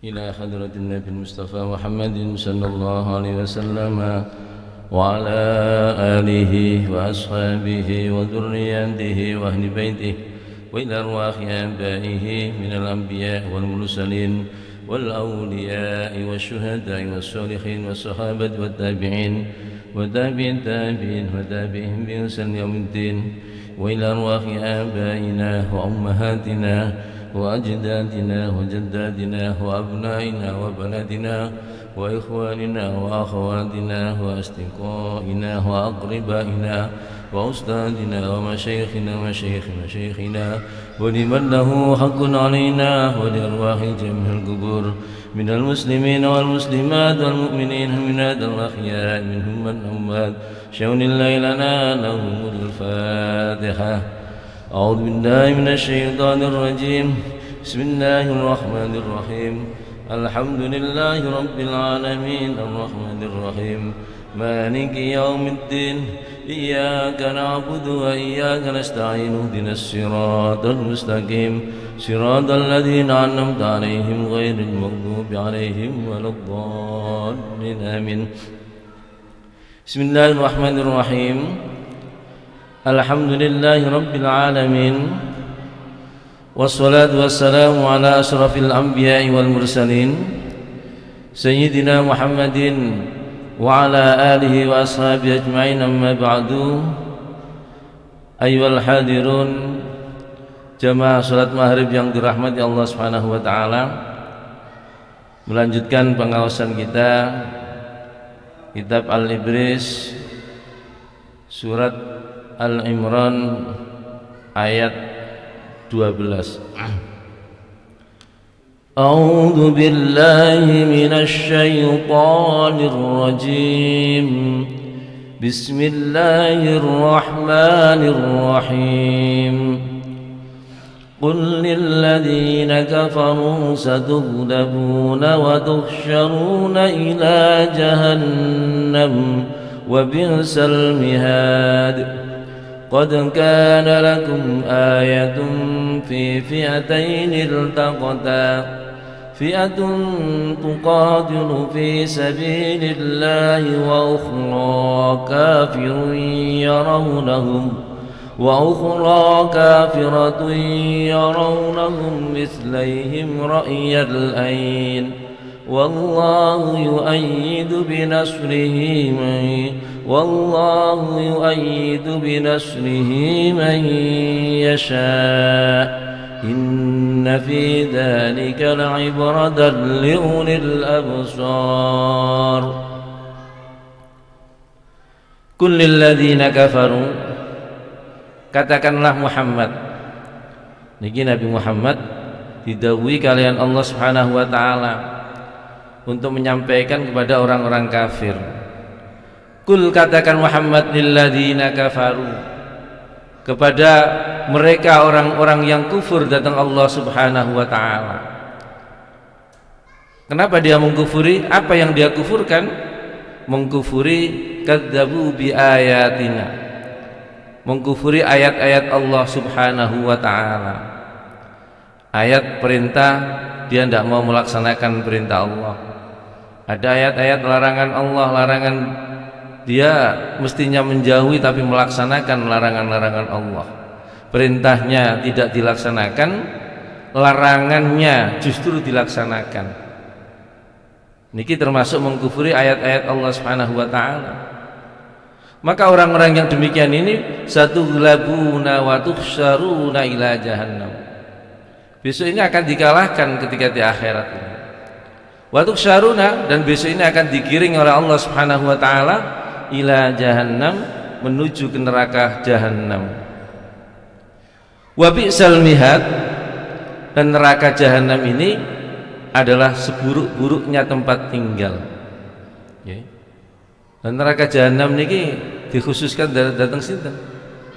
إلى حضرة النبي المصطفى محمد صلى الله عليه وسلم وعلى آله وأصحابه وذريته وأهل بيته وإلى أرواح آبائه من الأنبياء والمرسلين والأولياء والشهداء والصالحين والصحابة والتابعين وتابعين التابعين وتابعهم بإحسان يوم الدين وإلى أرواح آبائنا وأمهاتنا وأجدادنا وجداتنا وأبنائنا وبناتنا وإخواننا وأخواتنا وأصدقائنا وأقربائنا وأستاذنا ومشايخنا ومشايخ مشايخنا ولمن له حق علينا ولأرواح جميع القبور من المسلمين والمسلمات والمؤمنين من هذا الأحياء منهم من أموات شون الله لنا لهم الفاتحة. أعوذ بالله من الشيطان الرجيم. بسم الله الرحمن الرحيم. الحمد لله رب العالمين الرحمن الرحيم مالك يوم الدين إياك نعبد وإياك نستعين اهدنا الصراط المستقيم صراط الذين أنعمت عليهم غير المغضوب عليهم ولا الضالين آمين. بسم الله الرحمن الرحيم. الحمد لله رب العالمين والصلاة والسلام على أشرف الأنبياء والمرسلين سيدنا محمد وعلى آله وأصحابه أجمعين. أما بعد. أيها الحاضرون jamaah salat maghrib yang dirahmati Allah Subhanahu wa taala, melanjutkan pengawasan kita kitab Al-Ibris surat Al-Imran ayat 12. A'udzu billahi minasy syaithanir rajim. Bismillahirrahmanirrahim. Qul lil ladzina kafaru satughlabuna wa tuhsyaruna ila jahannam wa bi'sal mihad. قد كان لكم آية في فئتين التقتا فئة تقاتل في سبيل الله وأخرى كافرة يرونهم مثليهم رأي العين والله يؤيد بنصره من يشاء إن في ذلك لعبرة لأولي الأبصار. قل للذين كفروا, katakanlah Muhammad, niki Nabi Muhammad didhawuhi kalian Allah Subhanahu wa taala untuk menyampaikan kepada orang-orang kafir. Kul, katakan Muhammad, lilladzina kafaru, kepada mereka orang-orang yang kufur datang Allah Subhanahu wa taala. Kenapa dia mengkufuri? Apa yang dia kufurkan? Mengkufuri kadzabu bi ayatina, mengkufuri ayat-ayat Allah Subhanahu wa taala. Ayat perintah, dia tidak mau melaksanakan perintah Allah. Ada ayat-ayat larangan Allah, larangan dia mestinya menjauhi tapi melaksanakan larangan-larangan Allah. Perintahnya tidak dilaksanakan, larangannya justru dilaksanakan. Niki termasuk mengkufuri ayat-ayat Allah Subhanahu wa taala. Maka orang-orang yang demikian ini satughlabuna wa tuhsyaruna ila jahannam, besok ini akan dikalahkan ketika di akhirat. Wa tuhsyaruna, dan besok ini akan digiring oleh Allah Subhanahu wa taala ila jahannam, menuju ke neraka jahannam. Wa bi'sal mihad, dan neraka jahannam ini adalah seburuk-buruknya tempat tinggal. Dan neraka jahannam niki dikhususkan datang sinten?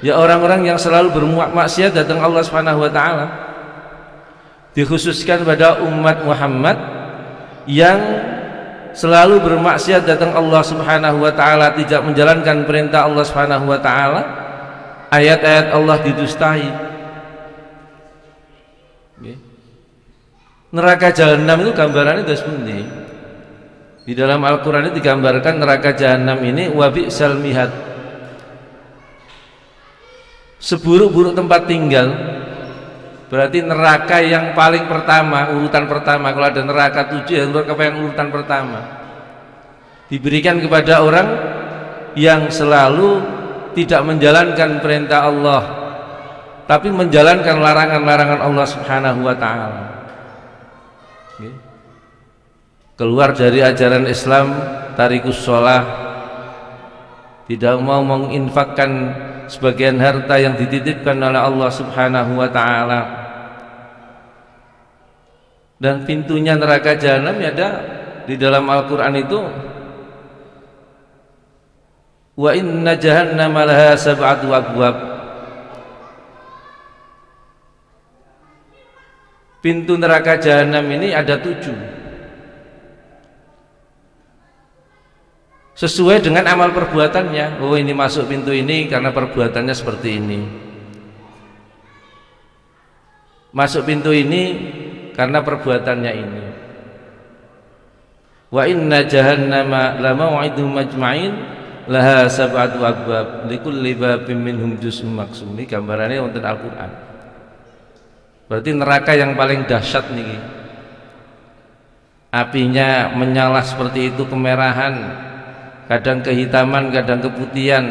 Ya orang-orang yang selalu bermaksiat datang Allah Subhanahu wa taala. Dikhususkan pada umat Muhammad yang selalu bermaksiat datang Allah Subhanahu wa taala, tidak menjalankan perintah Allah Subhanahu wa taala, ayat-ayat Allah didustai. Neraka jahanam itu gambarannya terus pundi? Di dalam Al-Qur'an ini digambarkan neraka jahanam ini wa bi'sal mihad. Seburuk-buruk tempat tinggal. Berarti neraka yang paling pertama, urutan pertama. Kalau ada neraka 7 ya neraka yang urutan pertama. Diberikan kepada orang yang selalu tidak menjalankan perintah Allah, tapi menjalankan larangan-larangan Allah Subhanahu wa taala. Keluar dari ajaran Islam, tarikus sholah, tidak mau menginfakkan sebagian harta yang dititipkan oleh Allah Subhanahu wa taala. Dan pintunya neraka jahanam ada di dalam Al-Qur'an itu, wa inna jahannama laha sab'atu abwab. Pintu neraka jahanam ini ada 7. Sesuai dengan amal perbuatannya. Oh, ini masuk pintu ini karena perbuatannya seperti ini. Masuk pintu ini karena perbuatannya ini. Wa inna jahannama lamau'iduhum ajma'in laha sab'atu abwab likulli babin minhum juz'un maqsum. Ini gambarannya wonten Al-Qur'an. Berarti neraka yang paling dahsyat niki. Apinya menyala seperti itu, kemerahan, kadang kehitaman, kadang keputihan.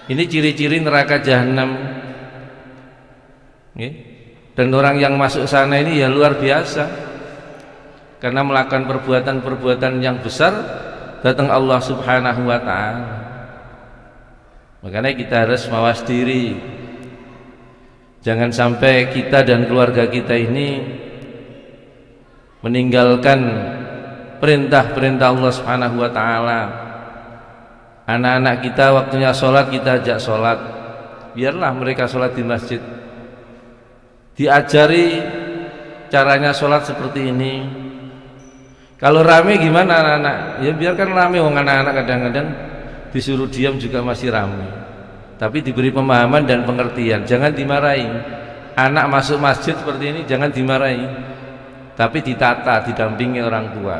Ini ciri-ciri neraka jahanam. Dan orang yang masuk sana ini ya luar biasa, karena melakukan perbuatan-perbuatan yang besar, datang Allah Subhanahu wa ta'ala. Makanya kita harus mawas diri, jangan sampai kita dan keluarga kita ini meninggalkan perintah-perintah Allah Subhanahu wa taala. Anak-anak kita waktunya sholat, kita ajak sholat, biarlah mereka sholat di masjid, diajari caranya sholat seperti ini. Kalau rame gimana anak-anak? Ya biarkan rame, wong anak-anak kadang-kadang disuruh diam juga masih rame, tapi diberi pemahaman dan pengertian. Jangan dimarahi. Anak masuk masjid seperti ini jangan dimarahi, tapi ditata, didampingi orang tua.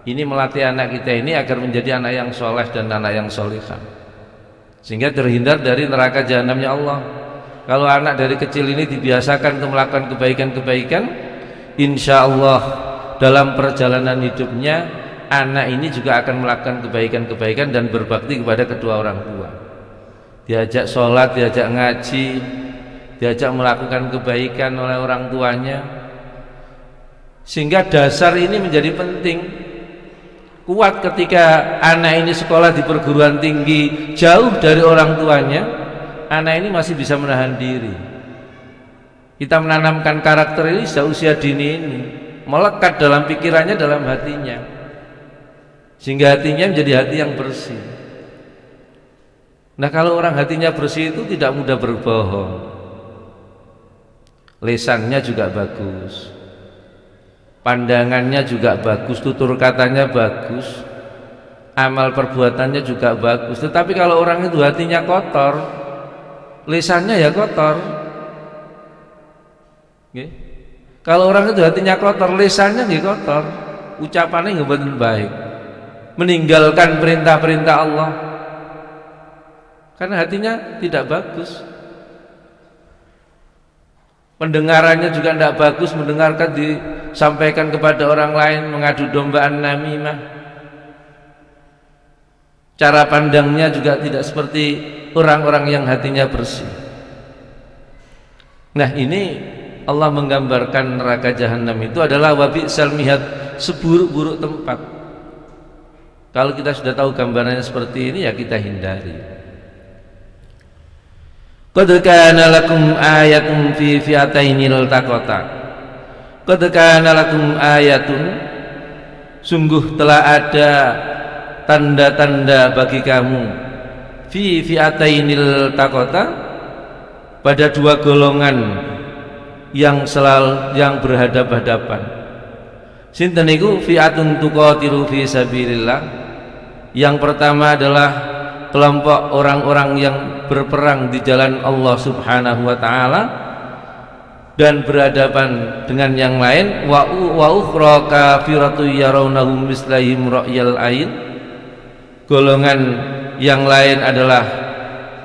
Ini melatih anak kita ini agar menjadi anak yang soleh dan anak yang solihah, sehingga terhindar dari neraka jahanamnya Allah. Kalau anak dari kecil ini dibiasakan untuk melakukan kebaikan-kebaikan, insya Allah dalam perjalanan hidupnya anak ini juga akan melakukan kebaikan-kebaikan dan berbakti kepada kedua orang tua. Diajak sholat, diajak ngaji, diajak melakukan kebaikan oleh orang tuanya, sehingga dasar ini menjadi penting. Kuat ketika anak ini sekolah di perguruan tinggi jauh dari orang tuanya, anak ini masih bisa menahan diri. Kita menanamkan karakter ini sejak usia dini ini, melekat dalam pikirannya, dalam hatinya, sehingga hatinya menjadi hati yang bersih. Nah, kalau orang hatinya bersih itu tidak mudah berbohong, lisannya juga bagus, pandangannya juga bagus, tutur katanya bagus, amal perbuatannya juga bagus. Tetapi kalau orang itu hatinya kotor, lisannya ya kotor. Kalau orang itu hatinya kotor, lisannya nggih kotor, ucapannya nggak betul baik, meninggalkan perintah-perintah Allah, karena hatinya tidak bagus. Pendengarannya juga tidak bagus, mendengarkan disampaikan kepada orang lain, mengadu dombaan namimah. Cara pandangnya juga tidak seperti orang-orang yang hatinya bersih. Nah, ini Allah menggambarkan neraka jahanam itu adalah wabi'sal mihad, seburuk-buruk tempat. Kalau kita sudah tahu gambarannya seperti ini, ya kita hindari. Qad kana lakum ayatun fi fi'atainil taqata. Qad kana lakum ayatun, sungguh telah ada tanda-tanda bagi kamu, fi fi'atainil taqata, pada dua golongan yang berhadap-hadapan. Sinten niku? Fi'atun tuqatilu fi sabilillah. Yang pertama adalah kelompok orang-orang yang berperang di jalan Allah Subhanahu wa taala. dan berhadapan dengan yang lain, wa ukhra kafiratu yarawnahum mislahim ra'yal ain. Golongan yang lain adalah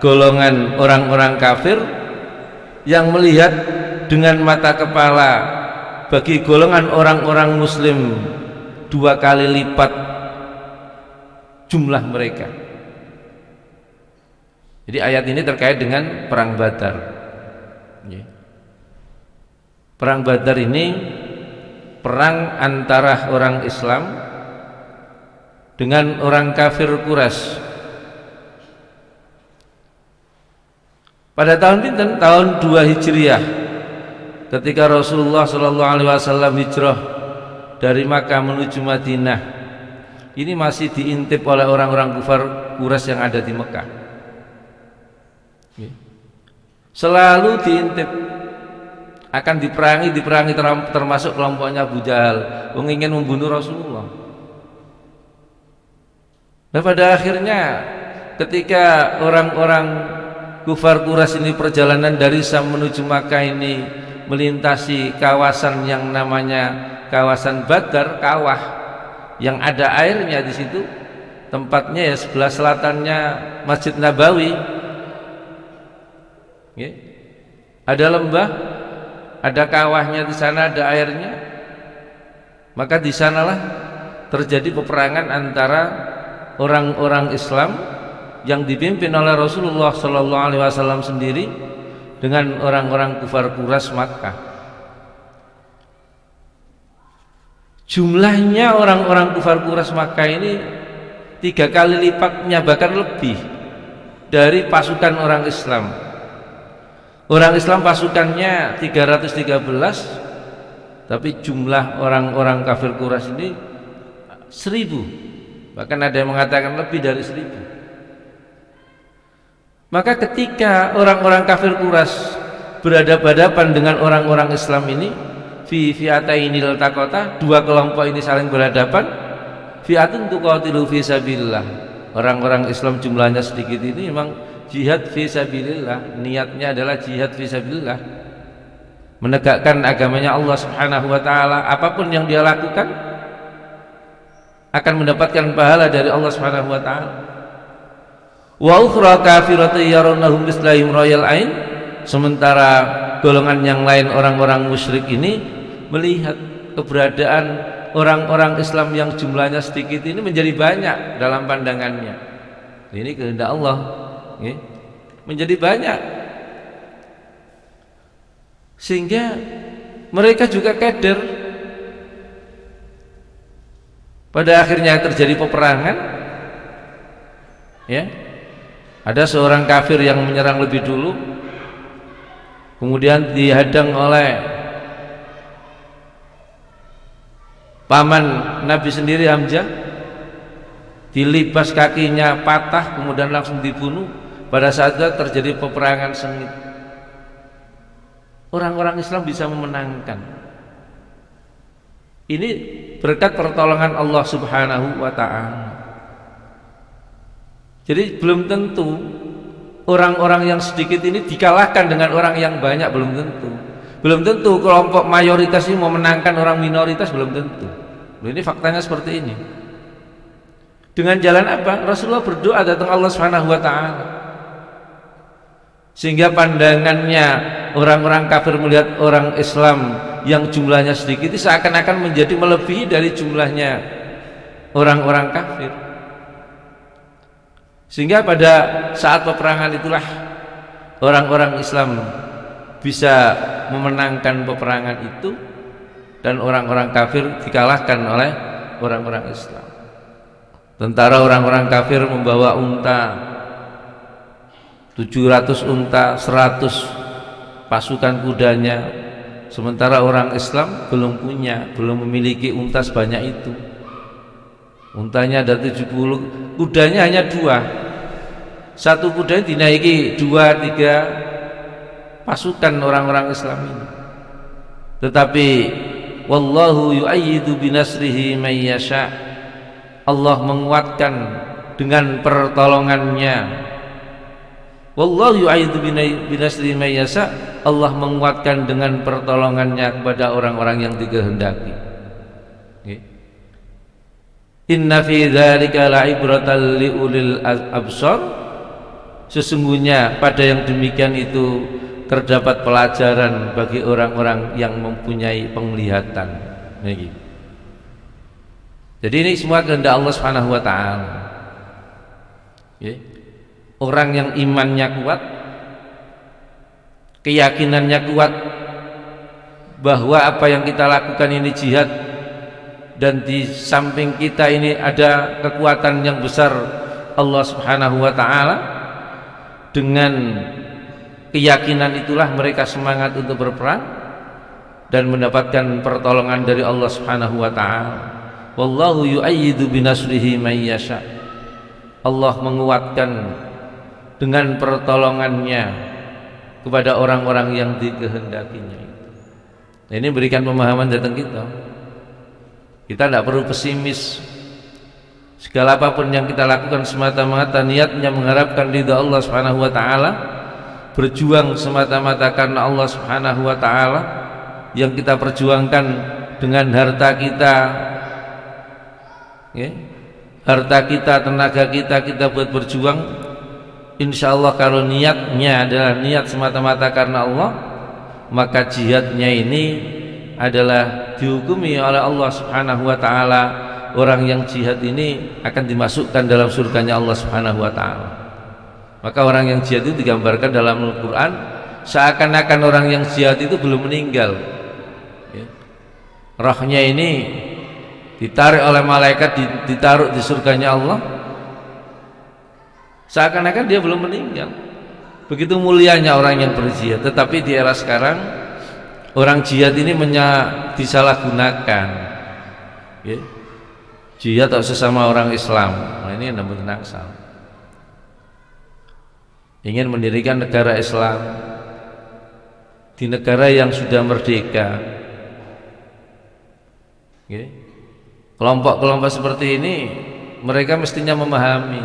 golongan orang-orang kafir yang melihat dengan mata kepala bagi golongan orang-orang muslim 2 kali lipat jumlah mereka. Jadi ayat ini terkait dengan perang Badar. Perang Badar ini perang antara orang Islam dengan orang kafir Quraisy. Pada tahun pinten? Tahun 2 Hijriah, ketika Rasulullah Shallallahu Alaihi Wasallam hijrah dari Makkah menuju Madinah. Ini masih diintip oleh orang-orang kafir Quraisy yang ada di Mekah. Selalu diintip, akan diperangi termasuk kelompoknya Abu Jahal, ingin membunuh Rasulullah. Nah, pada akhirnya ketika orang-orang kufar Quraisy ini perjalanan dari Syam menuju Makkah ini melintasi kawasan yang namanya kawasan Badar, kawah yang ada airnya di situ, tempatnya ya sebelah selatannya Masjid Nabawi. Ada lembah, ada kawahnya di sana, ada airnya. Maka di sanalah terjadi peperangan antara orang-orang Islam yang dipimpin oleh Rasulullah Shallallahu Alaihi Wasallam sendiri dengan orang-orang kufar Quraisy Makkah. Jumlahnya orang-orang kufar Quraisy Makkah ini 3 kali lipatnya, bahkan lebih dari pasukan orang Islam. Orang Islam pasukannya 313, tapi jumlah orang-orang kafir Quraisy ini 1000, bahkan ada yang mengatakan lebih dari 1000. Maka ketika orang-orang kafir Quraisy berhadapan dengan orang-orang Islam ini, fi fi'atainil taqata, 2 kelompok ini saling berhadapan, fi'atun tuqatilu fi sabilillah. Orang-orang Islam jumlahnya sedikit ini memang jihad fi sabilillah, niatnya adalah jihad fi sabilillah, menegakkan agamanya Allah Subhanahu wa taala. Apapun yang dia lakukan akan mendapatkan pahala dari Allah Subhanahu wa taala. Wa ukhra kafiratu yarawnahum mislahim ra'yal ain. Sementara golongan yang lain, orang-orang musyrik ini melihat keberadaan orang-orang Islam yang jumlahnya sedikit ini menjadi banyak dalam pandangannya. Ini kehendak Allah, menjadi banyak, sehingga mereka juga keder. Pada akhirnya terjadi peperangan, ada seorang kafir yang menyerang lebih dulu, kemudian dihadang oleh paman Nabi sendiri, Hamzah, dilibas kakinya patah, kemudian langsung dibunuh. Pada saat itu terjadi peperangan sengit. Orang-orang Islam bisa memenangkan. Ini berkat pertolongan Allah Subhanahu wa ta'ala. Jadi belum tentu orang-orang yang sedikit ini dikalahkan dengan orang yang banyak, belum tentu. Belum tentu kelompok mayoritas ini memenangkan orang minoritas, belum tentu. Ini faktanya seperti ini. Dengan jalan apa? Rasulullah berdoa datang Allah Subhanahu wa ta'ala, sehingga pandangannya orang-orang kafir melihat orang Islam yang jumlahnya sedikit itu seakan-akan menjadi melebihi dari jumlahnya orang-orang kafir. Sehingga pada saat peperangan itulah orang-orang Islam bisa memenangkan peperangan itu, dan orang-orang kafir dikalahkan oleh orang-orang Islam. Tentara orang-orang kafir membawa unta, 700 unta, 100 pasukan kudanya, sementara orang Islam belum memiliki unta sebanyak itu. Untanya ada 70, kudanya hanya 2. Satu kuda dinaiki 2-3 pasukan orang-orang Islam ini. Tetapi wallahu yu'ayyidu binasrihi man yasha', Allah menguatkan dengan pertolongannya Wallahu yu'ayyidu binasrihi may yasha. Allah menguatkan dengan pertolongannya kepada orang-orang yang dikehendaki. Inna fi dzalika la'ibratan liulil absar. Sesungguhnya pada yang demikian itu terdapat pelajaran bagi orang-orang yang mempunyai penglihatan. Jadi ini semua kehendak Allah Subhanahu wa taala. Orang yang imannya kuat, keyakinannya kuat bahwa apa yang kita lakukan ini jihad, dan di samping kita ini ada kekuatan yang besar Allah Subhanahu wa taala. Dengan keyakinan itulah mereka semangat untuk berperang dan mendapatkan pertolongan dari Allah Subhanahu wa taala. Wallahu yu'ayyidu binasrihi may yasha. Allah menguatkan dengan pertolongannya kepada orang-orang yang dikehendakinya. Nah, ini berikan pemahaman datang kita. Kita tidak perlu pesimis. Segala apapun yang kita lakukan semata-mata niatnya mengharapkan ridha Allah Subhanahu wa taala, berjuang semata-mata karena Allah Subhanahu wa taala, yang kita perjuangkan dengan harta kita, harta kita, tenaga kita buat berjuang. Insya Allah kalau niatnya adalah niat semata-mata karena Allah, maka jihadnya ini adalah dihukumi oleh Allah Subhanahu wa taala. Orang yang jihad ini akan dimasukkan dalam surganya Allah Subhanahu wa taala. Maka orang yang jihad itu digambarkan dalam Al-Qur'an seakan-akan orang yang jihad itu belum meninggal. Rohnya ini ditarik oleh malaikat, ditaruh di surganya Allah, seakan-akan dia belum meninggal. Begitu mulianya orang yang berjihad. Tetapi di era sekarang orang jihad ini disalahgunakan. Jihad atau sesama orang Islam, nah ini yang namanya naksal. Ingin mendirikan negara Islam di negara yang sudah merdeka. Kelompok-kelompok seperti ini mereka mestinya memahami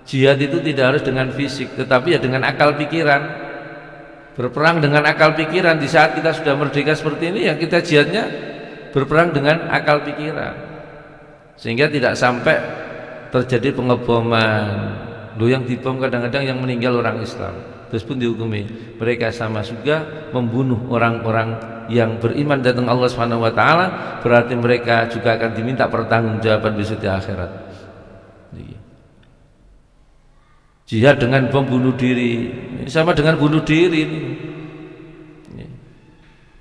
jihad itu tidak harus dengan fisik, tetapi ya dengan akal pikiran. Berperang dengan akal pikiran. Di saat kita sudah merdeka seperti ini, yang kita jihadnya berperang dengan akal pikiran, sehingga tidak sampai terjadi pengeboman. Yang dibom kadang-kadang yang meninggal orang Islam, terus pun dihukumi. Mereka sama juga membunuh orang-orang yang beriman datang Allah Subhanahu wa taala, berarti mereka juga akan diminta pertanggungjawaban besok di akhirat. Jihad dengan bom bunuh diri sama dengan bunuh diri.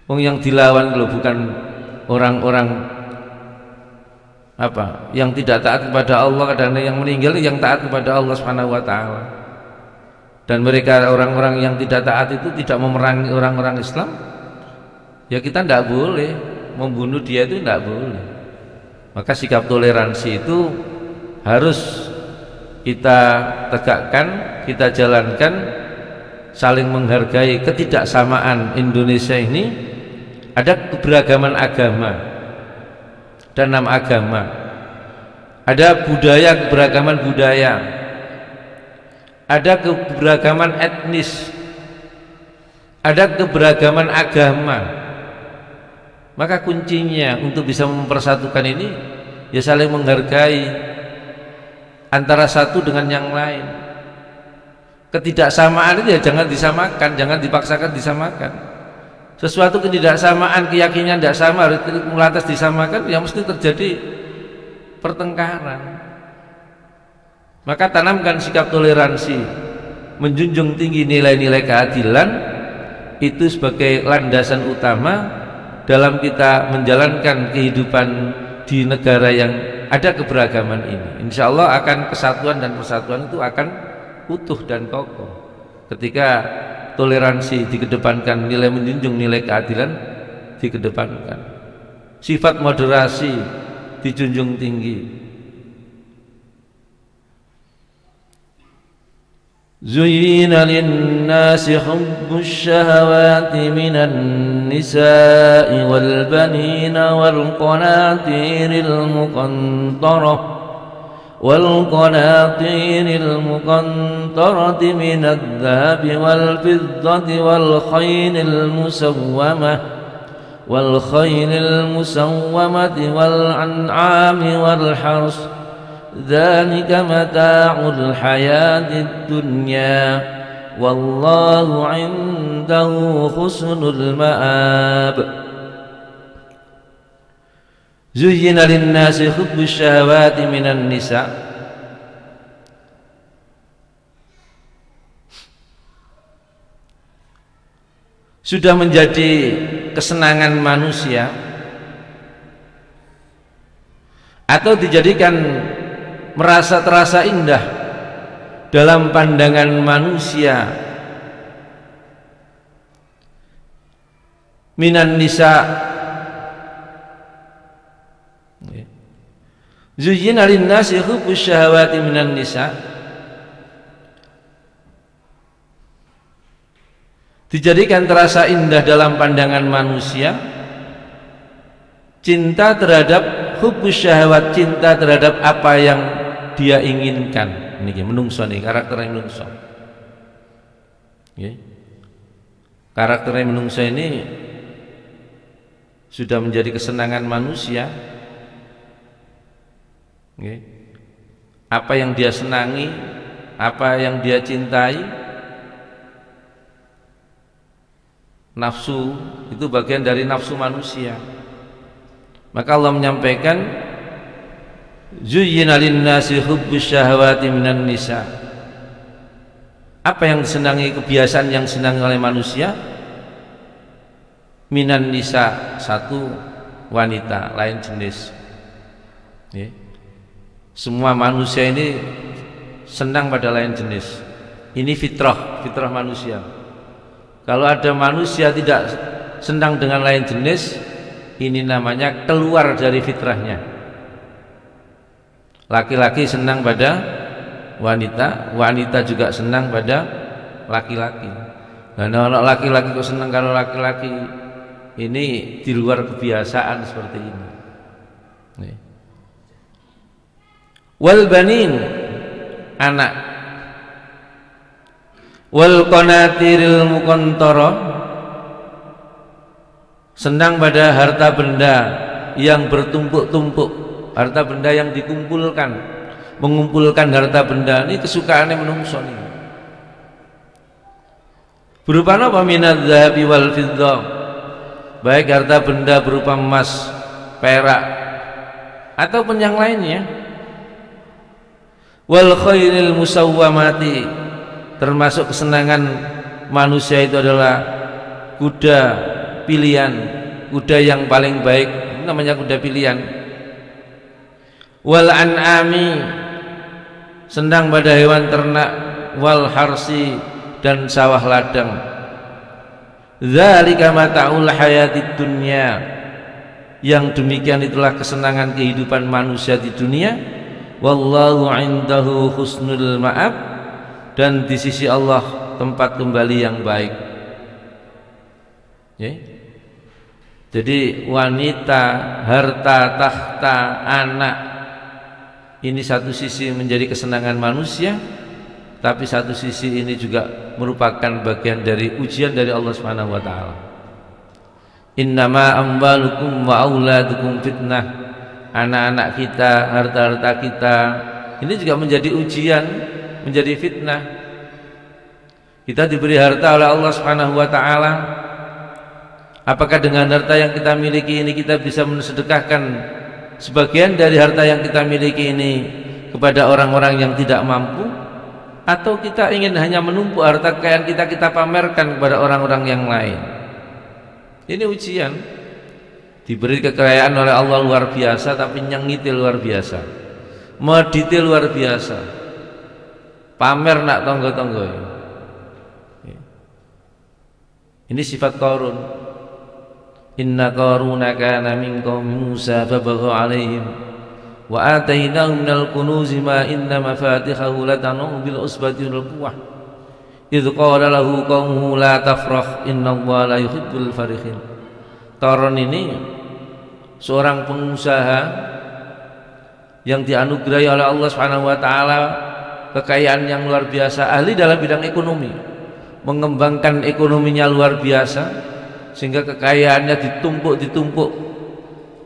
Yang dilawan loh bukan orang-orang yang tidak taat kepada Allah, dan yang meninggal yang taat kepada Allah Subhanahu wa taala. Dan mereka orang-orang yang tidak taat itu tidak memerangi orang-orang Islam, ya kita tidak boleh membunuh dia, itu tidak boleh. Maka sikap toleransi itu harus kita tegakkan, kita jalankan, saling menghargai ketidaksamaan Indonesia ini. Ada keberagaman agama dan 6 agama, ada budaya, keberagaman budaya, ada keberagaman etnis, ada keberagaman agama. Maka kuncinya untuk bisa mempersatukan ini ya saling menghargai antara satu dengan yang lain. Ketidaksamaan itu ya jangan disamakan, jangan dipaksakan disamakan. Sesuatu ketidaksamaan, keyakinan tidak sama, lantas disamakan, ya mesti terjadi pertengkaran. Maka tanamkan sikap toleransi, menjunjung tinggi nilai-nilai keadilan, itu sebagai landasan utama dalam kita menjalankan kehidupan di negara yang ada keberagaman ini. Insya Allah akan kesatuan dan persatuan itu akan utuh dan kokoh ketika toleransi dikedepankan, nilai menjunjung nilai keadilan dikedepankan, sifat moderasi dijunjung tinggi. Zuyyina lin-nasi hubbus syahawati minan nisa'i wal banina wal qanatiril muqantarah والقناطير المقنطرة من الذهب والفضة والخيل المسومة والأنعام والحرث ذلك متاع الحياة الدنيا والله عنده حسن المآب زين للناس حب الشهوات من النساء sudah menjadi kesenangan manusia atau dijadikan merasa terasa indah dalam pandangan manusia minan nisa zuyyina linnasi hubbus syahawati minan nisa dijadikan terasa indah dalam pandangan manusia cinta terhadap hubbus syahwat, cinta terhadap apa yang dia inginkan. Ini menungso nih, karakternya menungso. Karakternya menungso ini sudah menjadi kesenangan manusia. Apa yang dia senangi, apa yang dia cintai, nafsu itu bagian dari nafsu manusia. Maka Allah menyampaikan zuyyina linnasi hubbus syahawati minan nisa. Apa yang disenangi, kebiasaan yang disenangi oleh manusia? Minan nisa, satu wanita lain jenis. Semua manusia ini senang pada lain jenis. Ini fitrah manusia. Kalau ada manusia tidak senang dengan lain jenis, ini namanya keluar dari fitrahnya. Laki-laki senang pada wanita, wanita juga senang pada laki-laki. Nah, kalau laki-laki kok senang kalau laki-laki, ini di luar kebiasaan seperti ini. Wal banin, anak, wal qanatiril muqantarah, senang pada harta benda yang bertumpuk-tumpuk, harta benda yang dikumpulkan, mengumpulkan harta benda. Ini kesukaannya menungso nih. Berupa apa? Minadz dzahabi wal fiddah, baik harta benda berupa emas, perak ataupun yang lainnya. Wal khairil musawwamati, termasuk kesenangan manusia itu adalah kuda pilihan, kuda yang paling baik, namanya kuda pilihan. Wal an'ami, senang pada hewan ternak. Wal harsi, dan sawah ladang. Dzalika mata'ul hayatid dunya, yang demikian itulah kesenangan kehidupan manusia di dunia. Wallahu indahu husnul ma'ab, dan di sisi Allah tempat kembali yang baik. Jadi wanita, harta, tahta, anak, ini satu sisi menjadi kesenangan manusia, tapi satu sisi ini juga merupakan bagian dari ujian dari Allah Subhanahu wa taala. Innama amwalukum wa auladukum fitnah. Anak-anak kita, harta-harta kita, ini juga menjadi ujian, menjadi fitnah. Kita diberi harta oleh Allah Subhanahu wa taala. Apakah dengan harta yang kita miliki ini kita bisa mensedekahkan sebagian dari harta yang kita miliki ini kepada orang-orang yang tidak mampu, atau kita ingin hanya menumpuk harta kekayaan kita pamerkan kepada orang-orang yang lain? Ini ujian. Diberi kekayaan oleh Allah luar biasa, tapi nyengiti luar biasa, mediti luar biasa, pamer nak tonggo-tonggo. Ini sifat Qarun. Inna Qaruna kana min qaumi Musa fabagha alaihim wa atainahu minal kunuzi ma inna mafatihahu latanu bil usbati wal quwwah idh qala lahu qaumuhu la tafrah innallaha la yuhibbul farihin. Qarun ini seorang pengusaha yang dianugerahi oleh Allah Subhanahu wa taala kekayaan yang luar biasa, ahli dalam bidang ekonomi, mengembangkan ekonominya luar biasa sehingga kekayaannya ditumpuk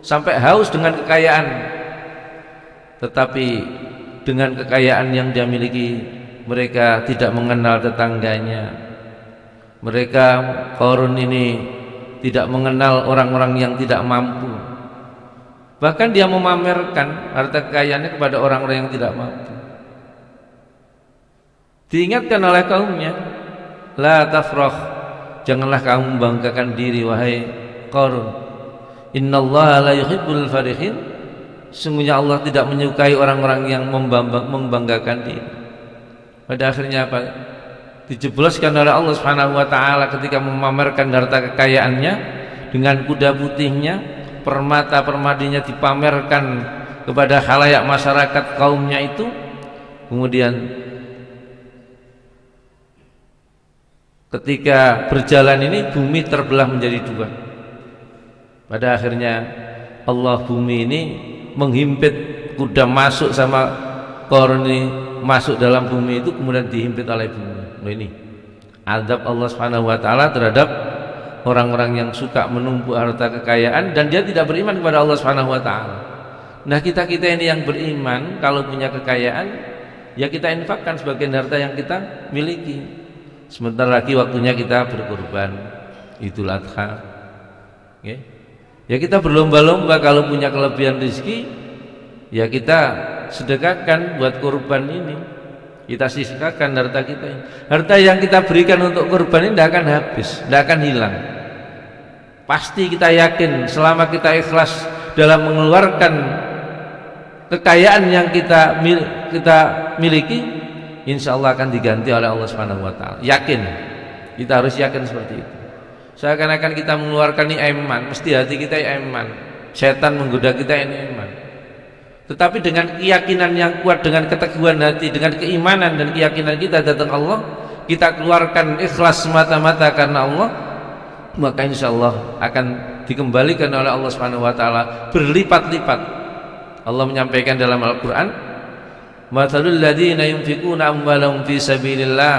sampai haus dengan kekayaan, tetapi dengan kekayaan yang dia miliki mereka tidak mengenal tetangganya. Mereka Qarun ini tidak mengenal orang-orang yang tidak mampu. Bahkan dia memamerkan harta kekayaannya kepada orang-orang yang tidak mampu. Diingatkan oleh kaumnya, la tafrah, janganlah kamu membanggakan diri wahai Qarun. Innallaha la yuhibbul farihin, sungguhnya Allah tidak menyukai orang-orang yang membanggakan diri. Pada akhirnya apa? Dijebloskan oleh Allah Subhanahu wa taala ketika memamerkan harta kekayaannya dengan kuda putihnya, permata permadinya dipamerkan kepada khalayak masyarakat kaumnya itu. Kemudian ketika berjalan ini bumi terbelah menjadi dua. Pada akhirnya Allah bumi ini menghimpit kuda masuk sama Qarun ini masuk dalam bumi itu, kemudian dihimpit oleh bumi. Ini azab Allah Subhanahu wa taala terhadap orang-orang yang suka menumpuk harta kekayaan dan dia tidak beriman kepada Allah Subhanahu wa taala. Nah, kita-kita ini yang beriman kalau punya kekayaan ya kita infakkan sebagian harta yang kita miliki. Sebentar lagi waktunya kita berkurban Idul Adha. Okay. Ya kita berlomba-lomba kalau punya kelebihan rezeki ya kita sedekahkan buat kurban ini. Kita sisihkan harta kita ini. Harta yang kita berikan untuk kurban ini tidak akan habis, tidak akan hilang. Pasti kita yakin selama kita ikhlas dalam mengeluarkan kekayaan yang kita miliki, insya Allah akan diganti oleh Allah Subhanahu wa taala. Yakin. Kita harus yakin seperti itu. Seakan-akan kita mengeluarkan ini iman, mesti hati kita iman. Setan menggoda kita ini iman. Tetapi dengan keyakinan yang kuat, dengan keteguhan hati, dengan keimanan dan keyakinan kita tentang Allah, kita keluarkan ikhlas semata-mata karena Allah, maka insya Allah akan dikembalikan oleh Allah Subhanahu wa taala berlipat-lipat. Allah menyampaikan dalam Al-Qur'an, "Matsalul ladzina yunfiquna amwalahum fi sabilillah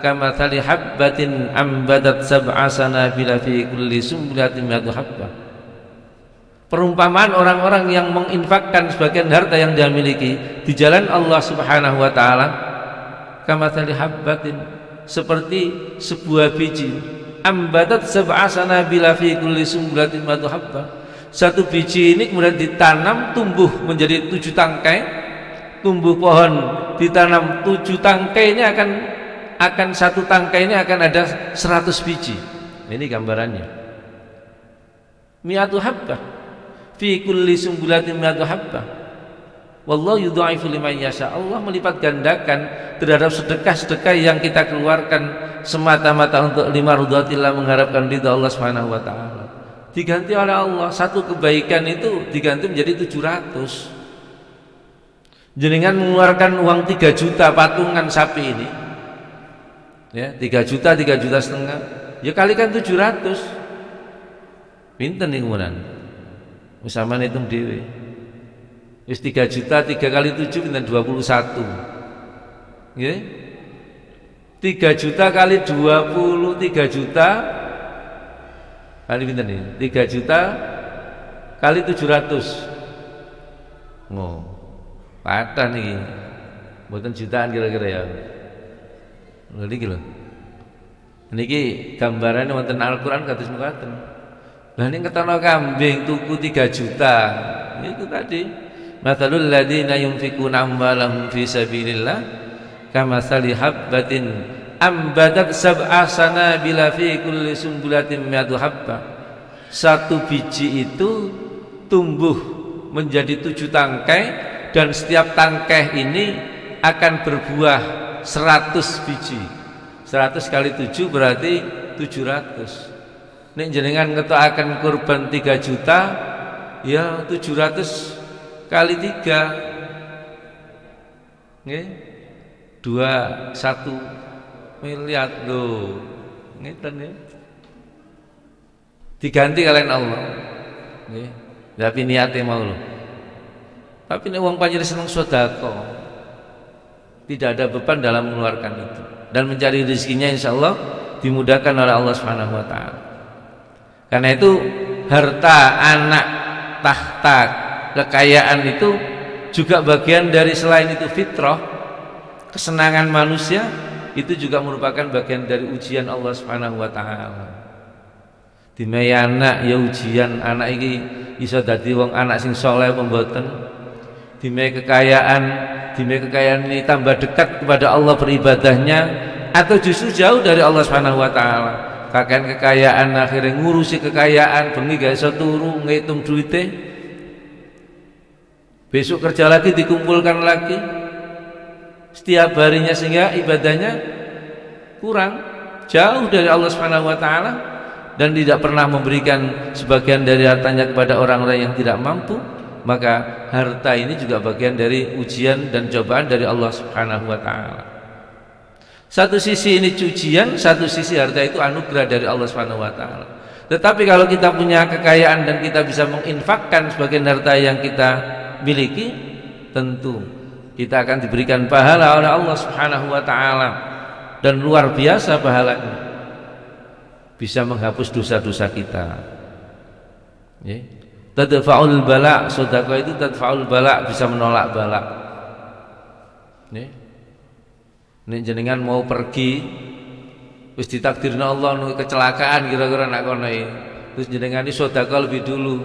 kamatsali habbatin ambatat sab'a sanabila fi kulli sunbulatin mi'atu habbah." Perumpamaan orang-orang yang menginfakkan sebagian harta yang dia miliki di jalan Allah Subhanahu wa taala, kamatsali habbatin, seperti sebuah biji, ambatat sab'a sanabila fi kulli sunbulatin mi'atu habbah. Satu biji ini kemudian ditanam tumbuh menjadi 7 tangkai, tumbuh pohon ditanam 7 tangkai, ini akan satu tangkai ini akan ada 100 biji. Ini gambarannya. Mi'atu habbah fi kulli sumbulatin mi'atu habbah. Wallahu yudha'ifu liman yasha. Allah melipat gandakan terhadap sedekah-sedekah yang kita keluarkan semata-mata untuk limarudhatillah, mengharapkan ridha Allah Subhanahu wa taala. Diganti oleh Allah, satu kebaikan itu diganti menjadi 700. Jenengan mengeluarkan uang 3 juta patungan sapi ini, ya 3 juta, 3 juta setengah, ya kalikan 700, pinten nih kemudian usahaman hitung dewe, wis 3 juta 3 kali 7 pinten 21, ya 3 juta kali 20, 3 juta kali pinten nih, 3 juta kali 700, oh patah nih, buatan jutaan kira-kira ya. Niki lho. Niki gambarannya wonten Al-Qur'an kados mekaten. Lah ning ketono kambing tuku 3 juta. Itu tadi. Matsalul ladzina yunfiquna amwalahum fi sabilillah kamatsali habbatin ambatat sab'a sanabila fi kulli sumbulatin mi'atu habbah. Satu biji itu tumbuh menjadi 7 tangkai dan setiap tangkai ini akan berbuah 100 biji. 100 kali 7 berarti 700. Nek jenengan ngetokaken kurban 3 juta, ya 700 kali 3. Nggih. 21 miliar lho. Ngeten ya. Diganti kalian Allah. Nggih. Tapi niate mau lho. Tapi nek wong panjenengan seneng sedekah, tidak ada beban dalam mengeluarkan itu, dan mencari rezekinya insyaallah dimudahkan oleh Allah Subhanahu wa taala. Karena itu harta, anak, tahta, kekayaan itu juga bagian dari, selain itu fitrah, kesenangan manusia, itu juga merupakan bagian dari ujian Allah Subhanahu wa taala. Dimai anak ya ujian, anak ini bisa dadi wong anak sing soleh pemboten. Dimai kekayaan ini tambah dekat kepada Allah beribadahnya, atau justru jauh dari Allah Subhanahu wa taala. Kakek kekayaan akhirnya ngurusi kekayaan, bengi gak iso turu ngitung duite, besok kerja lagi dikumpulkan lagi setiap harinya, sehingga ibadahnya kurang, jauh dari Allah Subhanahu wa taala, dan tidak pernah memberikan sebagian dari hartanya kepada orang-orang yang tidak mampu. Maka harta ini juga bagian dari ujian dan cobaan dari Allah Subhanahu wa taala. Satu sisi ini ujian, satu sisi harta itu anugerah dari Allah Subhanahu wa taala. Tetapi kalau kita punya kekayaan dan kita bisa menginfakkan sebagian harta yang kita miliki, tentu kita akan diberikan pahala oleh Allah Subhanahu wa taala, dan luar biasa pahalanya, bisa menghapus dosa-dosa kita. Tadfa'ul bala, sedekah itu tadfa'ul bala, bisa menolak bala. Nek jenengan mau pergi, wis ditakdirna Allah nu kecelakaan kira-kira nak kono iki, terus jenengan ini sedekah lebih dulu,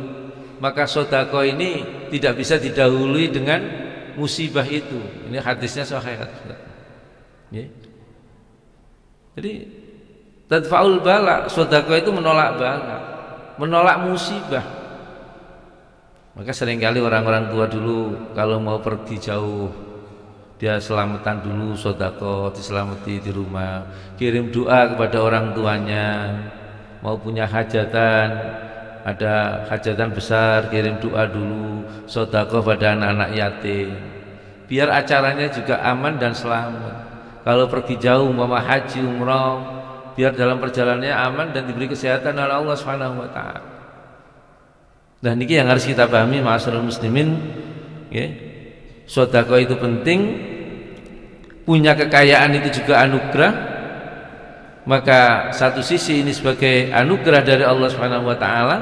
maka sedekah ini tidak bisa didahului dengan musibah itu. Ini hadisnya sahih. Jadi tadfa'ul bala, sedekah itu menolak bala, menolak musibah. Maka seringkali orang-orang tua dulu kalau mau pergi jauh, dia selamatan dulu, sedekah, diselamati di rumah, kirim doa kepada orang tuanya. Mau punya hajatan, ada hajatan besar, kirim doa dulu, sedekah pada anak-anak yatim, biar acaranya juga aman dan selamat. Kalau pergi jauh, mau haji, umrah, biar dalam perjalanannya aman dan diberi kesehatan oleh Allah Subhanahu wa taala. Dan ini yang harus kita pahami, ma'asyiral muslimin, sedekah itu penting. Punya kekayaan itu juga anugerah. Maka satu sisi ini sebagai anugerah dari Allah Subhanahu wa taala,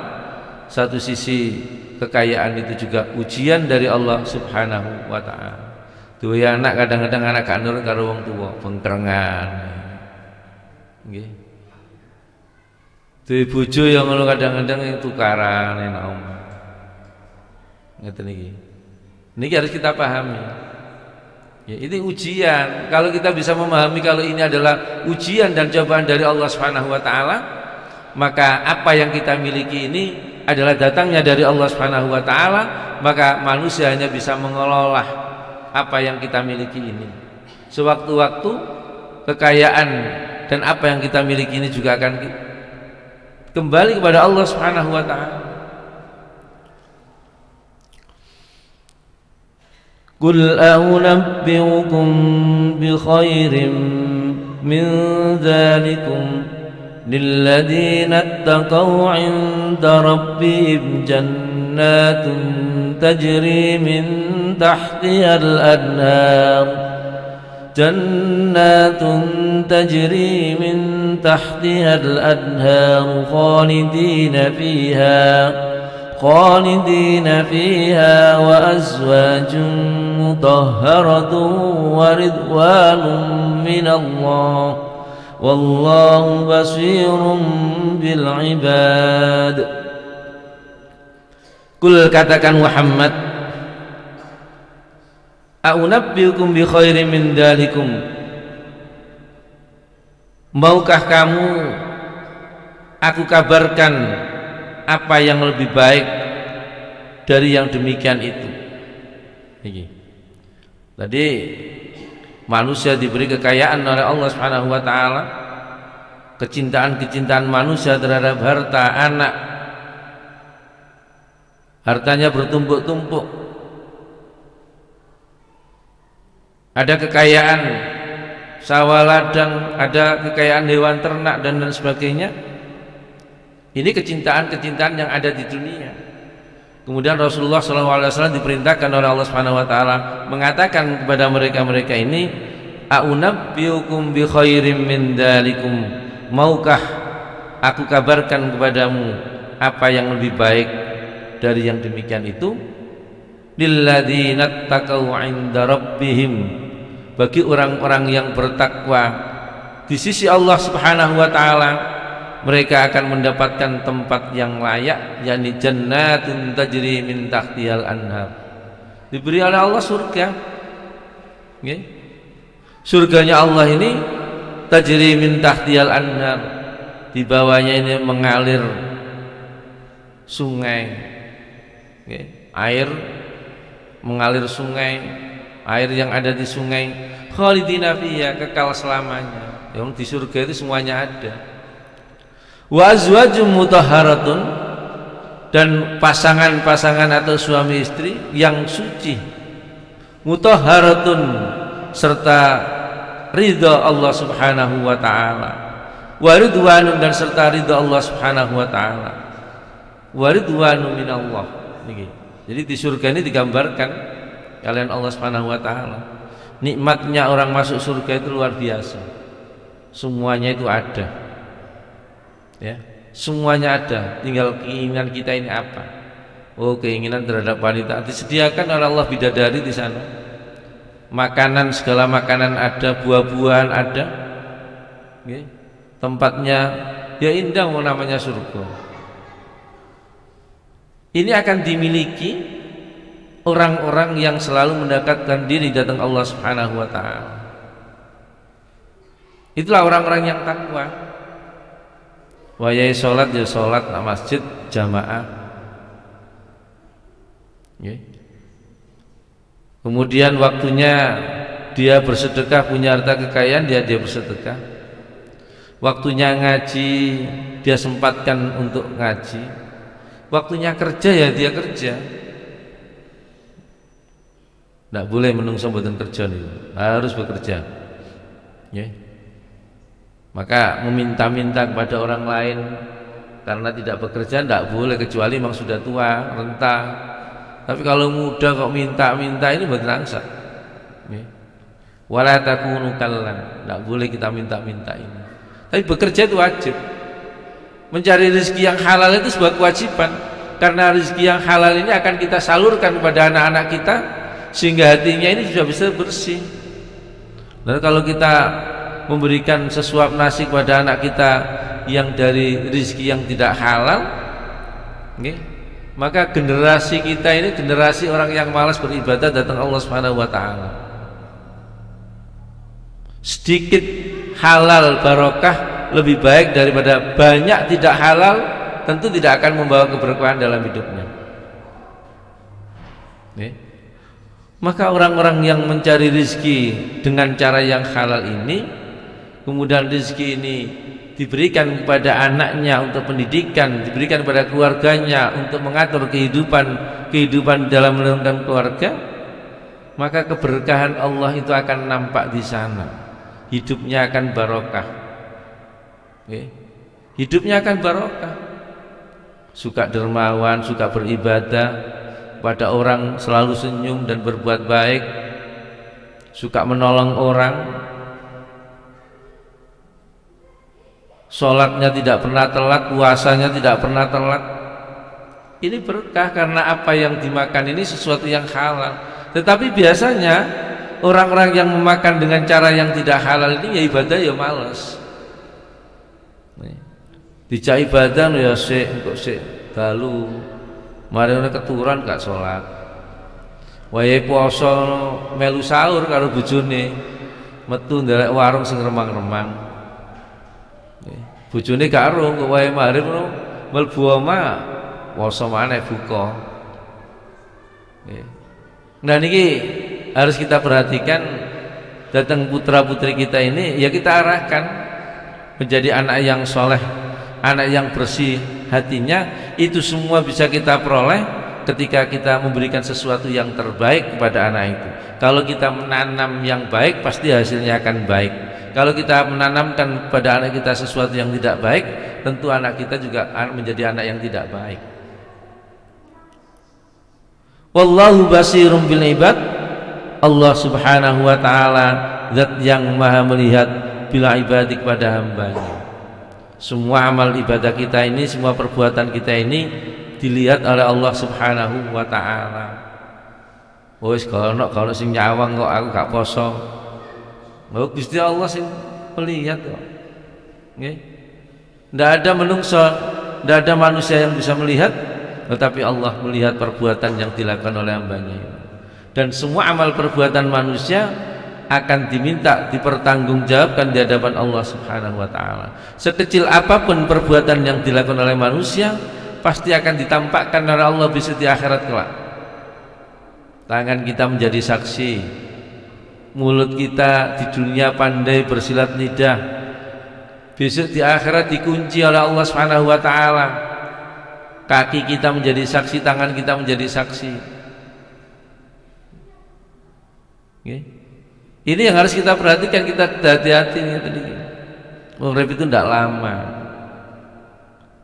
satu sisi kekayaan itu juga ujian dari Allah Subhanahu wa taala. Duwe anak, kadang-kadang anak gak nurut karo wong tuwa, bengkrengan. Nggih. Duwe bojo yang ngono kadang-kadang tukaran enak omah. Ngeten iki. Niki harus kita pahami. Ya, ini ujian. Kalau kita bisa memahami kalau ini adalah ujian dan cobaan dari Allah Subhanahu wa taala, maka apa yang kita miliki ini adalah datangnya dari Allah Subhanahu wa taala, maka manusia hanya bisa mengelola apa yang kita miliki ini. Sewaktu-waktu kekayaan dan apa yang kita miliki ini juga akan kembali kepada Allah Subhanahu wa taala. Qul a'unabbi'ukum bi khairin min dzalikum lilladheena ittaqaw 'inda rabbihim jannatun tajri min tahtiha al-anhar jannatun tajri min tahtiha al-anhar khalidina fiha wa azwajun mutahharatun wa ridwanun minallah wallahu basirun bil ibad. Kul, katakan Muhammad, a'unabbiukum bi khairin min dalikum, maukah kamu aku kabarkan apa yang lebih baik dari yang demikian itu. Tadi manusia diberi kekayaan oleh Allah Subhanahu wa taala, kecintaan manusia terhadap harta, anak, hartanya bertumpuk-tumpuk. Ada kekayaan sawah ladang, ada kekayaan hewan ternak dan lain sebagainya. Ini kecintaan yang ada di dunia. Kemudian Rasulullah SAW diperintahkan oleh Allah Subhanahu Wa Taala mengatakan kepada mereka ini, "A'unabbiukum bi khairim min dalikum." Maukah aku kabarkan kepadamu apa yang lebih baik dari yang demikian itu? Lilladzina taqaw 'inda rabbihim, bagi orang-orang yang bertakwa di sisi Allah Subhanahu wa taala, mereka akan mendapatkan tempat yang layak, yakni jannatun tajri min tahtihal anhar. Diberi oleh Allah surga. Okay. Surganya Allah ini tajri min tahtihal anhar, di bawahnya ini mengalir sungai. Okay. Air mengalir sungai, air yang ada di sungai khalidina fiha, kekal selamanya. Yang di surga itu semuanya ada. Wa azwajum mutahharatun, dan pasangan-pasangan atau suami istri yang suci, mutahharatun, serta ridha Allah Subhanahu wa taala, wa ridwanun, dan serta ridha Allah Subhanahu wa taala, wa ridwanu minallah. Jadi di surga ini digambarkan kalian Allah Subhanahu wa taala. Nikmatnya orang masuk surga itu luar biasa. Semuanya itu ada. Ya, semuanya ada. Tinggal keinginan kita ini apa. Oh, keinginan terhadap wanita disediakan oleh Allah bidadari di sana. Makanan, segala makanan ada, buah-buahan ada. Okay. Tempatnya ya indah, namanya surga. Ini akan dimiliki orang-orang yang selalu mendekatkan diri datang Allah Subhanahu wa taala. Itulah orang-orang yang takwa. Wayai sholat ya sholat, nak masjid jamaah. Kemudian waktunya dia bersedekah, punya harta kekayaan, dia bersedekah. Waktunya ngaji, dia sempatkan untuk ngaji. Waktunya kerja ya dia kerja. Tidak boleh menungso mboten kerja nih, harus bekerja. Maka meminta-minta kepada orang lain karena tidak bekerja tidak boleh, kecuali memang sudah tua, renta. Tapi kalau muda kok minta-minta, ini mboten angsa. Wala takunu kallan, tidak boleh kita minta-minta ini. Tapi bekerja itu wajib. Mencari rezeki yang halal itu sebuah kewajiban, karena rezeki yang halal ini akan kita salurkan kepada anak-anak kita sehingga hatinya ini sudah bisa bersih. Dan kalau kita memberikan sesuap nasi kepada anak kita yang dari rezeki yang tidak halal, maka generasi kita ini generasi orang yang malas beribadah datang Allah Subhanahu wa taala. Sedikit halal barokah lebih baik daripada banyak tidak halal, tentu tidak akan membawa keberkahan dalam hidupnya. Maka orang-orang yang mencari rezeki dengan cara yang halal ini, kemudian rezeki ini diberikan kepada anaknya untuk pendidikan, diberikan kepada keluarganya untuk mengatur kehidupan dalam menentukan keluarga, maka keberkahan Allah itu akan nampak di sana. Hidupnya akan barokah. Hidupnya akan barokah. Suka dermawan, suka beribadah pada orang, selalu senyum dan berbuat baik, suka menolong orang, sholatnya tidak pernah telat, puasanya tidak pernah telat. Ini berkah karena apa yang dimakan ini sesuatu yang halal. Tetapi biasanya orang-orang yang memakan dengan cara yang tidak halal ini ya ibadah ya malas. Dijak ibadah ya kok dalu, mari ana keturunan gak sholat. Wayahe poso melu sahur karo bojone, metu ndelok warung sing remang-remang. Bojone gak ero kok wayahe maghrib mlebu omah poso maneh buka. Nah niki harus kita perhatikan, datang putra-putri kita ini ya kita arahkan menjadi anak yang soleh, anak yang bersih hatinya. Itu semua bisa kita peroleh ketika kita memberikan sesuatu yang terbaik kepada anak itu. Kalau kita menanam yang baik, pasti hasilnya akan baik. Kalau kita menanamkan kepada anak kita sesuatu yang tidak baik, tentu anak kita juga menjadi anak yang tidak baik. Wallahu basirum bil ibad. Allah subhanahu wa ta'ala zat yang maha melihat bila ibadi kepada hambanya. Semua amal ibadah kita ini, semua perbuatan kita ini dilihat oleh Allah subhanahu wa ta'ala. Wis kalau sing nyawang kok aku gak poso. Oh, Gusti Allah sing melihat kok. Nggih. Ndak ada menungso, ndak ada manusia yang bisa melihat, tetapi Allah melihat perbuatan yang dilakukan oleh hambanya. Dan semua amal perbuatan manusia akan diminta dipertanggungjawabkan di hadapan Allah subhanahu wa ta'ala. Sekecil apapun perbuatan yang dilakukan oleh manusia pasti akan ditampakkan oleh Allah besok di akhirat kelak. Tangan kita menjadi saksi, mulut kita di dunia pandai bersilat lidah, besok di akhirat dikunci oleh Allah subhanahu wa ta'ala. Kaki kita menjadi saksi, tangan kita menjadi saksi. Okay. Ini yang harus kita perhatikan, kita hati-hati. Urip itu tidak lama.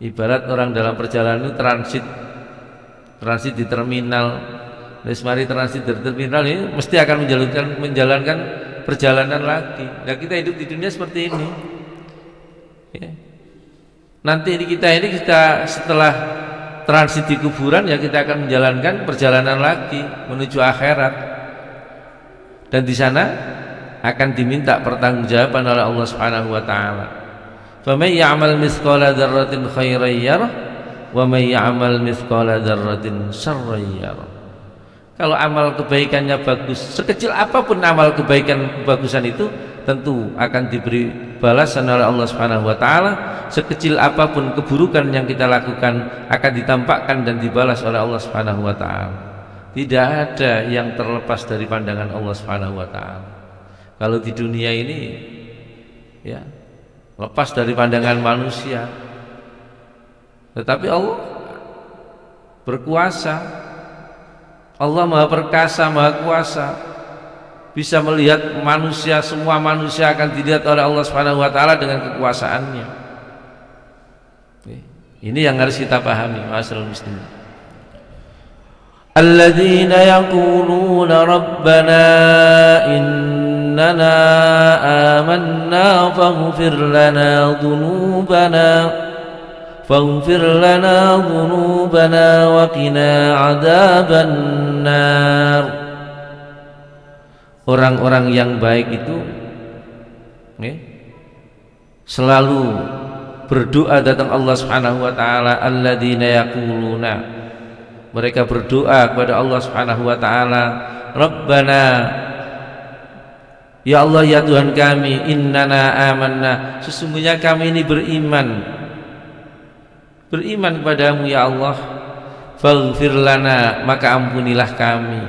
Ibarat orang dalam perjalanan itu transit di terminal. Mari transit dari terminal ini mesti akan menjalankan perjalanan lagi. Nah, kita hidup di dunia seperti ini. Ya. Nanti kita setelah transit di kuburan, ya kita akan menjalankan perjalanan lagi menuju akhirat. Dan di sana akan diminta pertanggungjawaban oleh Allah Subhanahu wa taala. Faman ya'mal mithqala dzarratin khairan yarah wa man ya'mal mithqala dzarratin syarran yarah. Kalau amal kebaikannya bagus, sekecil apapun amal kebaikan kebagusan itu tentu akan diberi balasan oleh Allah Subhanahu wa taala. Sekecil apapun keburukan yang kita lakukan akan ditampakkan dan dibalas oleh Allah Subhanahu wa taala. Tidak ada yang terlepas dari pandangan Allah Subhanahu wa taala. Kalau di dunia ini ya lepas dari pandangan manusia. Tetapi Allah berkuasa. Allah Maha Perkasa, Maha Kuasa, bisa melihat manusia, semua manusia akan dilihat oleh Allah Subhanahu wa taala dengan kekuasaannya. Ini yang harus kita pahami, ma'asyiral muslimin. Alladzina yaquluna rabbana innana amanna faghfir lana dhunubana faghfir lana dhunubana wa qina adzabannar. Orang-orang yang baik itu selalu berdoa datang Allah Subhanahu wa taala. Alladzina yaquluna, mereka berdoa kepada Allah Subhanahu wa taala, Rabbana, ya Allah ya Tuhan kami, innana amanna, sesungguhnya kami ini beriman kepadamu ya Allah. Faghfir lana, maka ampunilah kami,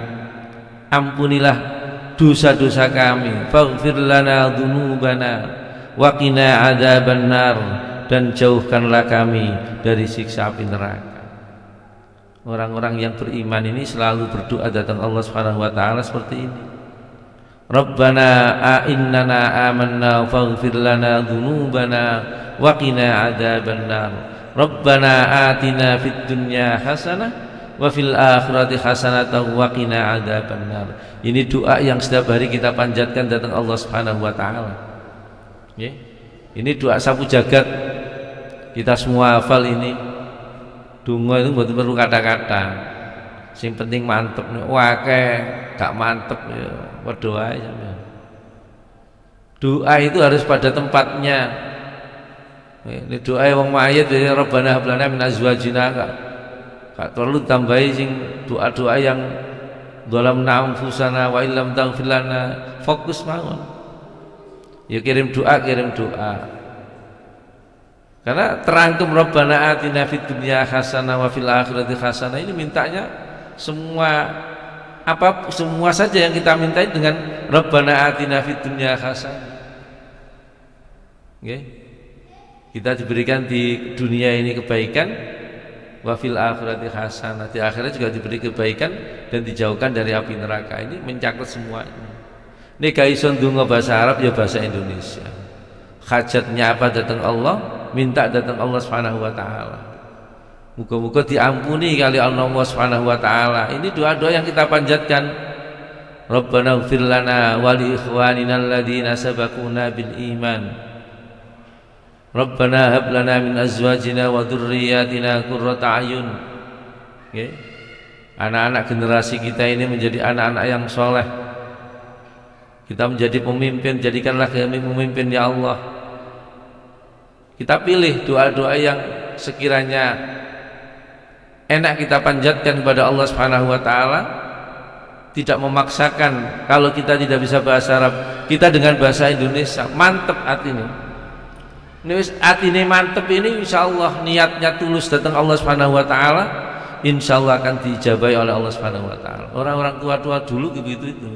ampunilah dosa-dosa kami. Faghfir lana dzunubana wa qina adzabannar, dan jauhkanlah kami dari siksa api neraka. Orang-orang yang beriman ini selalu berdoa datang Allah Subhanahu wa taala seperti ini. Rabbana innana amanna faghfir lana dzunubana wa qina adzabannar. Rabbana atina fid dunya hasanah wa fil akhirati hasanatan wa qina adzabannar. Ini doa yang setiap hari kita panjatkan datang Allah Subhanahu wa taala. Ini doa sapu jagat. Kita semua hafal ini. Donga itu mboten perlu kata-kata. Sing penting mantep. Akeh gak mantep ya berdoa aja. Doa itu harus pada tempatnya. Ini doa wong mayit dari Rabbana hab lana min azwajina, gak perlu tambahi sing doa-doa yang zalamna anfusana wa illam taghfir lana. Fokus mawon. Ya kirim doa. Karena terangkum Rabbana atina fid dunya hasanah wa fil akhirati hasanah, ini mintanya semua saja yang kita mintai dengan Rabbana atina fid dunya hasanah. Kita diberikan di dunia ini kebaikan, wa fil akhirati hasanah, di akhirat juga diberi kebaikan dan dijauhkan dari api neraka. Ini mencakup semuanya. Ini kaison donga bahasa Arab ya bahasa Indonesia. Hajatnya apa datang Allah, minta datang Allah Subhanahu wa taala. Muga-muga diampuni kali Allah Subhanahu wa taala. Ini doa-doa yang kita panjatkan. Rabbana ighfir lana wa li ikhwanina alladziina sabaquna bil iman. Rabbana hab lana min azwajina wa dzurriyyatina qurrata a'yun. Okay. Anak-anak generasi kita ini menjadi anak-anak yang soleh. Kita menjadi pemimpin, jadikanlah kami pemimpin ya Allah. Kita pilih doa-doa yang sekiranya enak kita panjatkan kepada Allah Subhanahu wa taala, tidak memaksakan. Kalau kita tidak bisa bahasa Arab, kita dengan bahasa Indonesia, mantep atine. Atine mantep ini insyaallah niatnya tulus datang Allah Subhanahu wa taala, insyaallah akan diijabahi oleh Allah Subhanahu wa taala. Orang-orang tua-tua dulu begitu itu.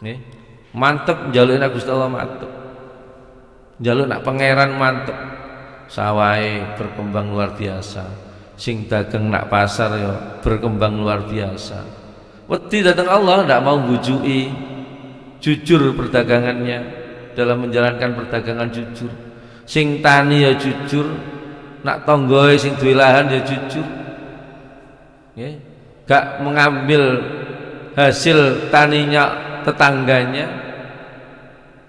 Nih, mantep njaluk nak Gusti Allah mantep. Njaluk nak pangeran mantep. Sawahe berkembang luar biasa. Sing dagang nak pasar ya berkembang luar biasa. Wedi datang Allah tidak mau bujui, jujur perdagangannya dalam menjalankan perdagangan jujur. Sing tani ya jujur, nak tonggoe sing duwe lahan ya jujur. Ya, gak mengambil hasil taninya tetangganya.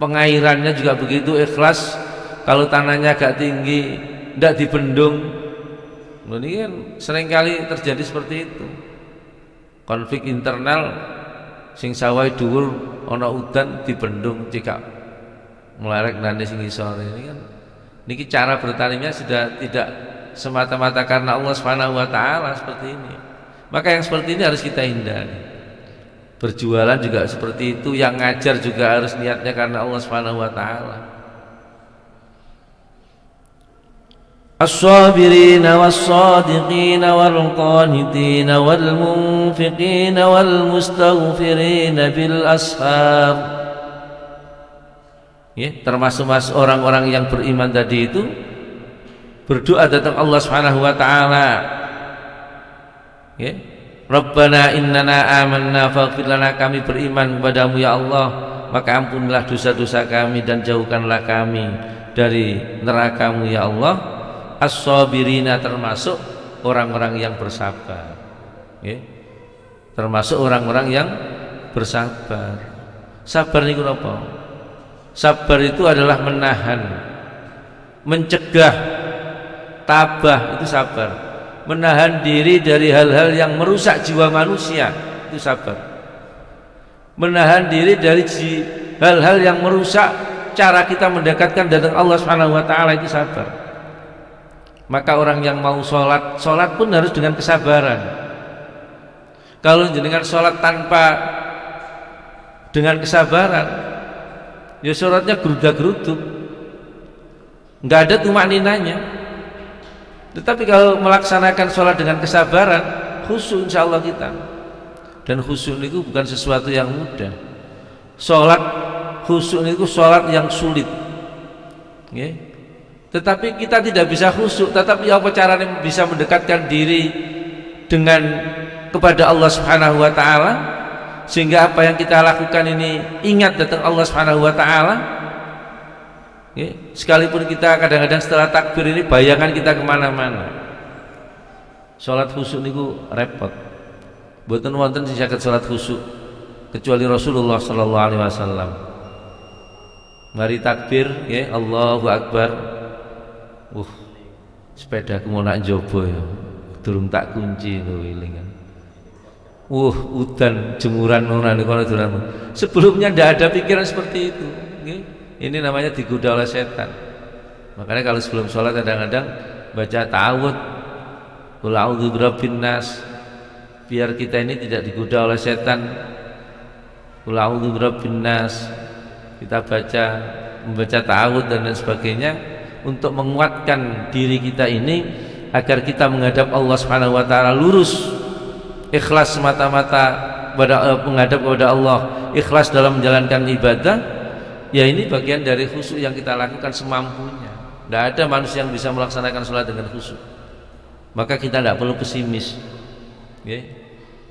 Pengairannya juga begitu ikhlas. Kalau tanahnya agak tinggi tidak dibendung. Ini kan seringkali terjadi seperti itu. Konflik internal, sing sawah dhuwur ana udan dibendung cekak melarek nane sing isor. Ini kan niki cara bertaninya sudah tidak semata-mata karena Allah Subhanahu wa taala seperti ini. Maka yang seperti ini harus kita hindari. Berjualan juga seperti itu, yang ngajar juga harus niatnya karena Allah Subhanahu wa taala. الصابرين والصادقين والقانتين والمنفقين والمستغفرين بالأسحار. Ya, termasuk orang-orang yang beriman tadi itu berdoa datang Allah Subhanahu wa taala. Ya. Rabbana innana amanna faghfir lana, kami beriman kepadamu ya Allah, maka ampunilah dosa-dosa kami dan jauhkanlah kami dari neraka-Mu ya Allah. As-sabirina, termasuk orang-orang yang bersabar. Okay. Termasuk orang-orang yang bersabar. Sabar niku apa? Sabar itu adalah menahan, mencegah, tabah, itu sabar. Menahan diri dari hal-hal yang merusak jiwa manusia, itu sabar. Menahan diri dari hal-hal yang merusak cara kita mendekatkan datang Allah Subhanahu wa taala, itu sabar. Maka orang yang mau sholat, sholat pun harus dengan kesabaran. Kalau jenengan sholat tanpa dengan kesabaran, ya sholatnya geruda-geruduk, nggak ada tumakninanya. Tetapi kalau melaksanakan sholat dengan kesabaran, khusyuk insya Allah kita. Dan khusyuk itu bukan sesuatu yang mudah. Sholat khusyuk itu sholat yang sulit. Okay. Tetapi kita tidak bisa khusyuk. Tetapi apa caranya bisa mendekatkan diri dengan kepada Allah Subhanahu wa taala, sehingga apa yang kita lakukan ini ingat datang Allah Subhanahu wa taala. Ya, sekalipun kita kadang-kadang setelah takbir ini bayangan kita kemana-mana. Salat khusyuk niku repot. Mboten wonten sing saged salat khusyuk kecuali Rasulullah sallallahu alaihi wasallam. Mari takbir, ya, Allahu Akbar. Sepeda mau nak jobo ya, durung tak kunci lho wilingan. Udan jemuran orang kono dolan. Sebelumnya tidak ada pikiran seperti itu. Ini namanya digoda oleh setan. Makanya kalau sebelum sholat kadang-kadang baca ta'awudz, qul a'udzu birabbin nas, biar kita ini tidak digoda oleh setan. Qul a'udzu birabbin nas, kita membaca ta'awudz dan lain sebagainya, untuk menguatkan diri kita ini agar kita menghadap Allah Subhanahu wa taala lurus, ikhlas semata-mata menghadap kepada Allah, ikhlas dalam menjalankan ibadah. Ya, ini bagian dari khusyuk yang kita lakukan semampunya. Tidak ada manusia yang bisa melaksanakan sholat dengan khusyuk. Maka kita tidak perlu pesimis. Ya.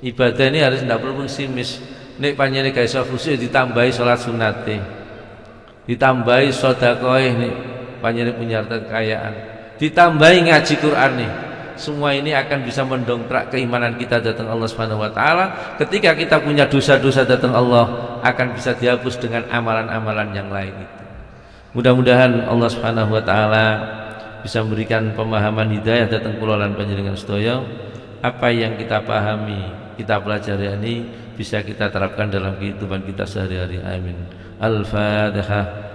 Ibadah ini harus tidak perlu pesimis. Nek panjenengan gak iso khusyuk ditambahi sholat sunate, ditambahi sedekah nih. Panjenengan punya harta kekayaan, ditambahi ngaji Quran nih, semua ini akan bisa mendongkrak keimanan kita datang Allah Subhanahu wa taala. Ketika kita punya dosa-dosa datang Allah, akan bisa dihapus dengan amalan-amalan yang lain itu. Mudah-mudahan Allah Subhanahu wa taala bisa memberikan pemahaman hidayah datang kula lan panjenengan sedaya. Apa yang kita pahami, kita pelajari ini bisa kita terapkan dalam kehidupan kita sehari-hari. Amin. Al-Fatihah.